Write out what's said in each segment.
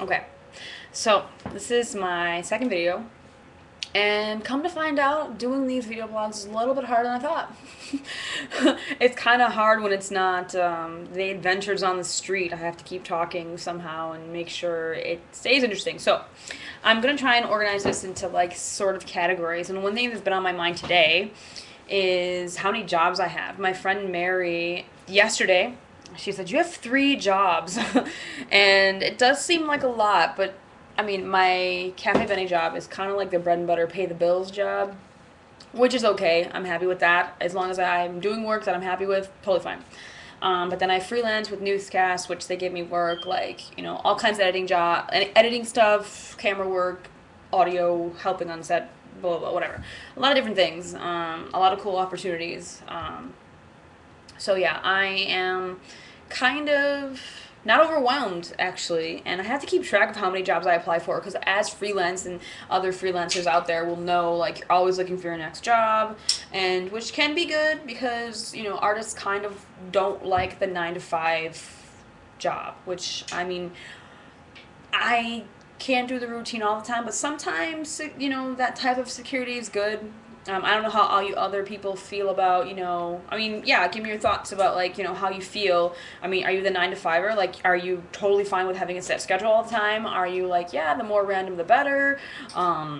Okay, so this is my second video, and come to find out, doing these video blogs is a little bit harder than I thought. It's kind of hard when it's not the adventures on the street. I have to keep talking somehow and make sure it stays interesting. So I'm gonna try and organize this into like sort of categories. And one thing that's been on my mind today is how many jobs I have. My friend Mary yesterday, she said, "You have 3 jobs." And it does seem like a lot, but I mean, my Cafe Benny job is kind of like the bread and butter, pay the bills job, which is okay. I'm happy with that. As long as I'm doing work that I'm happy with, totally fine. But then I freelance with Newscast, which they give me work like, all kinds of editing stuff, camera work, audio, helping on set, blah, blah, blah, whatever. A lot of different things. A lot of cool opportunities. So yeah, I am kind of not overwhelmed actually, and I have to keep track of how many jobs I apply for because as freelance and other freelancers out there will know, like you're always looking for your next job, and which can be good because artists kind of don't like the 9 to 5 job, which I mean I can't do the routine all the time, but sometimes that type of security is good. I don't know how all you other people feel about, I mean, yeah, give me your thoughts about, like, how you feel. I mean, are you the 9 to 5er? Like, are you totally fine with having a set schedule all the time? Are you like, yeah, the more random, the better? I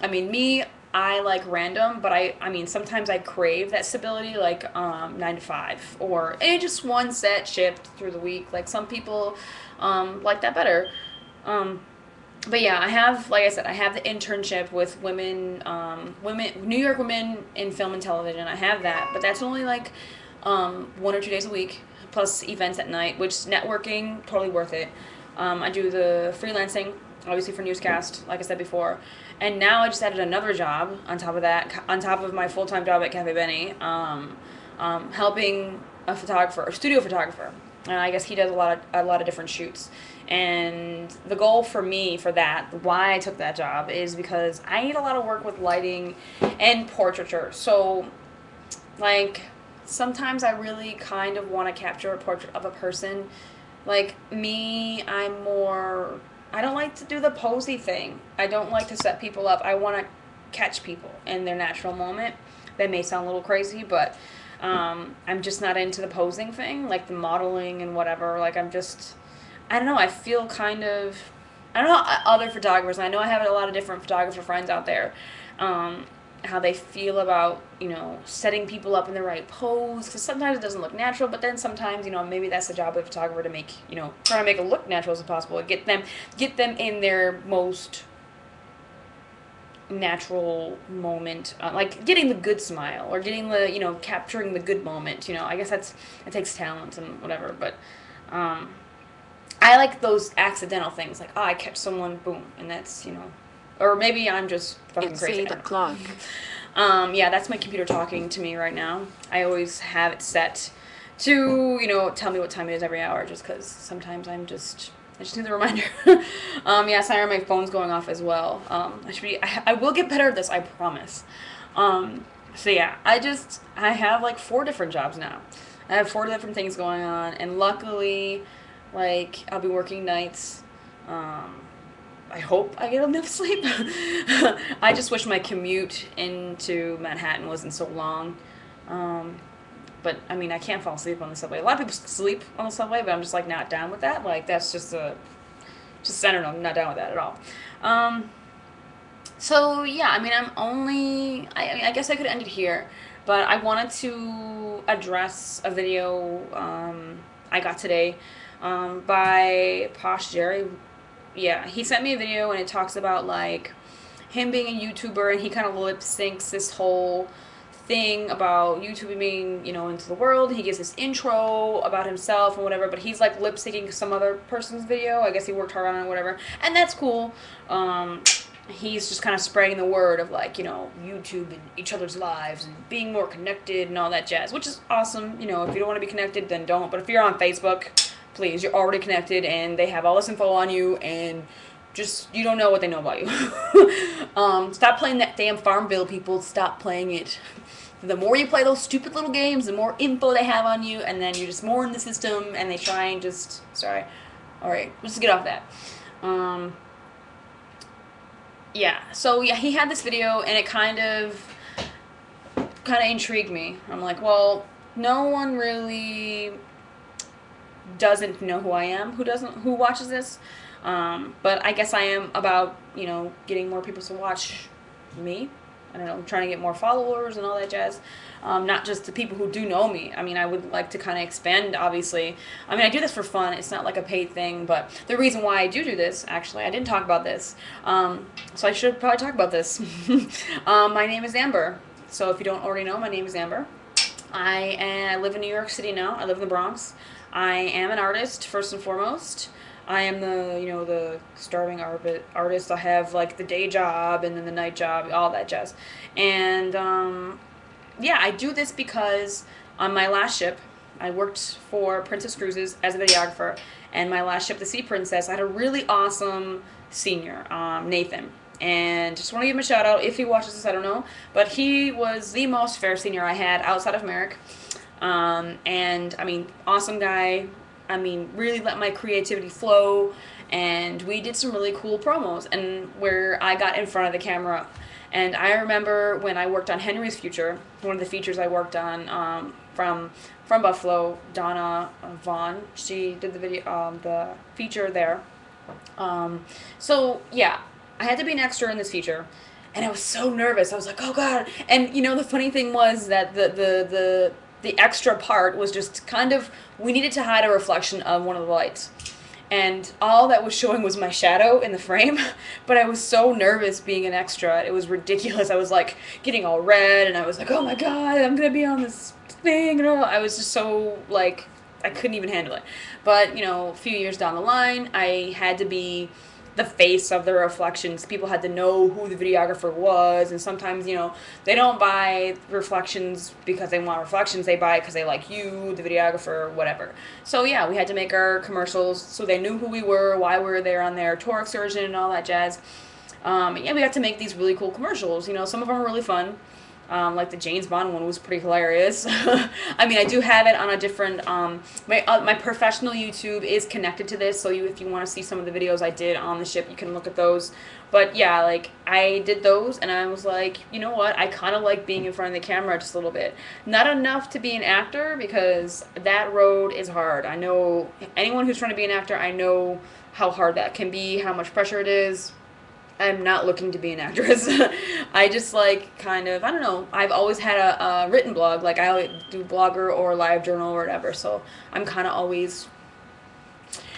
mean, me, I like random, but I mean, sometimes I crave that stability, like, 9 to 5, or just one set shift through the week. Like, some people, like that better. Um, but yeah, I have, like I said, I have the internship with New York Women in Film and Television. I have that, but that's only like 1 or 2 days a week, plus events at night, which networking, totally worth it. I do the freelancing, obviously for Newscast, like I said before, and now I just added another job on top of that, on top of my full-time job at Cafe Benny, helping a studio photographer, and I guess he does a lot of different shoots. And the goal for me for that, why I took that job, is because I need a lot of work with lighting and portraiture. So, like, sometimes I really kind of want to capture a portrait of a person. Like, me, I don't like to do the posy thing. I don't like to set people up. I want to catch people in their natural moment. That may sound a little crazy, but I'm just not into the posing thing, like the modeling and whatever. Like, I don't know, I feel kind of, I don't know how other photographers, I know I have a lot of different photographer friends out there, how they feel about, setting people up in the right pose, because sometimes it doesn't look natural, but then sometimes, maybe that's the job of a photographer to make, try to make it look natural as possible, get them in their most natural moment, like getting the good smile, or getting the, capturing the good moment, I guess it takes talent and whatever, but, I like those accidental things, like, I catch someone, boom, and that's, or maybe I'm just fucking It's crazy. 8 o'clock. Yeah, that's my computer talking to me right now. I always have it set to, tell me what time it is every hour, just because sometimes I just need the reminder. Yeah, sorry, my phone's going off as well. I will get better at this, I promise. So yeah, I have like 4 different jobs now. I have 4 different things going on, and luckily, like, I'll be working nights. I hope I get enough sleep. I just wish my commute into Manhattan wasn't so long. But, I mean, I can't fall asleep on the subway. A lot of people sleep on the subway, but I'm just, like, not down with that. Like, that's just I don't know, I'm not down with that at all. So, yeah, I mean, I guess I could end it here. But I wanted to address a video I got today by Posh Jerry. Yeah, he sent me a video and it talks about, like, him being a YouTuber, and he kind of lip syncs this whole thing about YouTube being, into the world. He gives this intro about himself and whatever, but he's like lip syncing some other person's video. I guess he worked hard on it or whatever, and that's cool. He's just kind of spreading the word of, like, YouTube and each other's lives and being more connected and all that jazz, which is awesome. If you don't want to be connected, then don't. But if you're on Facebook, please, you're already connected and they have all this info on you, and just, you don't know what they know about you. Stop playing that damn Farmville, people. Stop playing it. The more you play those stupid little games, the more info they have on you, and then you're just more in the system, and they try and just, sorry. Alright, let's get off that. Um, yeah, so yeah, he had this video, and it kind of intrigued me. I'm like, well, no one really doesn't know who I am, who watches this. But I guess I am about, getting more people to watch me. I don't know, trying to get more followers and all that jazz. Not just the people who do know me. I mean, I would like to kind of expand, obviously. I mean, I do this for fun. It's not like a paid thing, but the reason why I do this, actually, I didn't talk about this. So I should probably talk about this. My name is Amber. So if you don't already know, my name is Amber. I live in New York City now. I live in the Bronx. I am an artist, first and foremost. I am the starving artist. I have, like, the day job and then the night job, all that jazz. And, yeah, I do this because on my last ship, I worked for Princess Cruises as a videographer. And my last ship, the Sea Princess, I had a really awesome senior, Nathan. And just want to give him a shout out. If he watches this, I don't know. But he was the most fair senior I had outside of Merrick. And, I mean, awesome guy. I mean, really let my creativity flow. And we did some really cool promos, and where I got in front of the camera. And I remember when I worked on Henry's Future, one of the features I worked on, from Buffalo, Donna Vaughn. She did the feature there. So, yeah. I had to be an extra in this feature, and I was so nervous. I was like, oh God. And the funny thing was that the extra part was just kind of, we needed to hide a reflection of one of the lights. And all that was showing was my shadow in the frame, but I was so nervous being an extra. It was ridiculous. I was like getting all red, and I was like, oh my God, I'm going to be on this thing. And all. I was just so like, I couldn't even handle it. But, a few years down the line, I had to be the face of the reflections. People had to know who the videographer was, and sometimes, they don't buy reflections because they want reflections. They buy it because they like you, the videographer, whatever. So yeah, we had to make our commercials so they knew who we were, why we were there on their tour excursion and all that jazz. Yeah, we got to make these really cool commercials. Some of them were really fun. Like the James Bond one was pretty hilarious. I mean, I do have it on a different, my professional YouTube is connected to this, so if you want to see some of the videos I did on the ship, you can look at those. But yeah, like, I did those, and I was like, you know what, I kind of like being in front of the camera just a little bit. Not enough to be an actor, because that road is hard. I know, anyone who's trying to be an actor, I know how hard that can be, how much pressure it is. I'm not looking to be an actress. I just like I don't know, I've always had a written blog. Like, I do Blogger or LiveJournal or whatever, so I'm kind of always.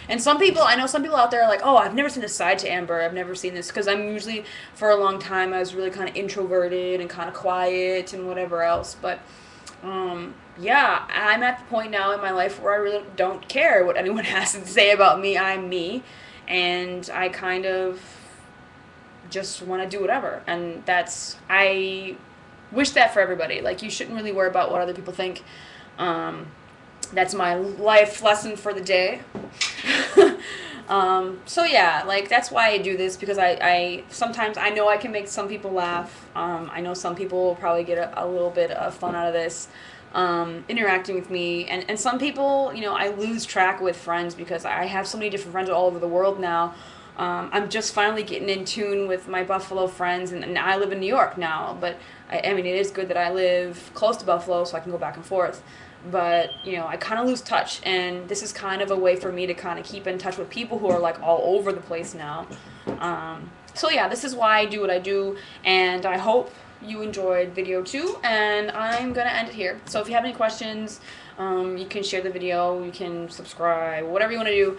And I know some people out there are like, oh, I've never seen this side to Amber. I've never seen this, because I'm usually, for a long time, I was really kind of introverted and kind of quiet and whatever else. But, yeah, I'm at the point now in my life where I really don't care what anyone has to say about me. I'm me, and I kind of just want to do whatever. And I wish that for everybody. Like, you shouldn't really worry about what other people think. That's my life lesson for the day. So yeah, like, that's why I do this, because I sometimes I know I can make some people laugh. I know some people will probably get a little bit of fun out of this, interacting with me. And some people, I lose track with friends, because I have so many different friends all over the world now. I'm just finally getting in tune with my Buffalo friends, and I live in New York now, but I mean, it is good that I live close to Buffalo, so I can go back and forth. But, I kind of lose touch, and this is kind of a way for me to kind of keep in touch with people who are, like, all over the place now. So yeah, this is why I do what I do, and I hope you enjoyed video 2, and I'm going to end it here. So if you have any questions, you can share the video, you can subscribe, whatever you want to do.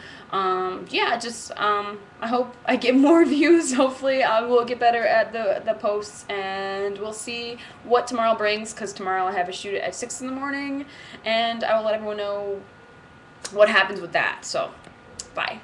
Yeah, just, I hope I get more views. Hopefully I will get better at the posts, and we'll see what tomorrow brings, because tomorrow I have a shoot at 6 in the morning, and I will let everyone know what happens with that. So, bye.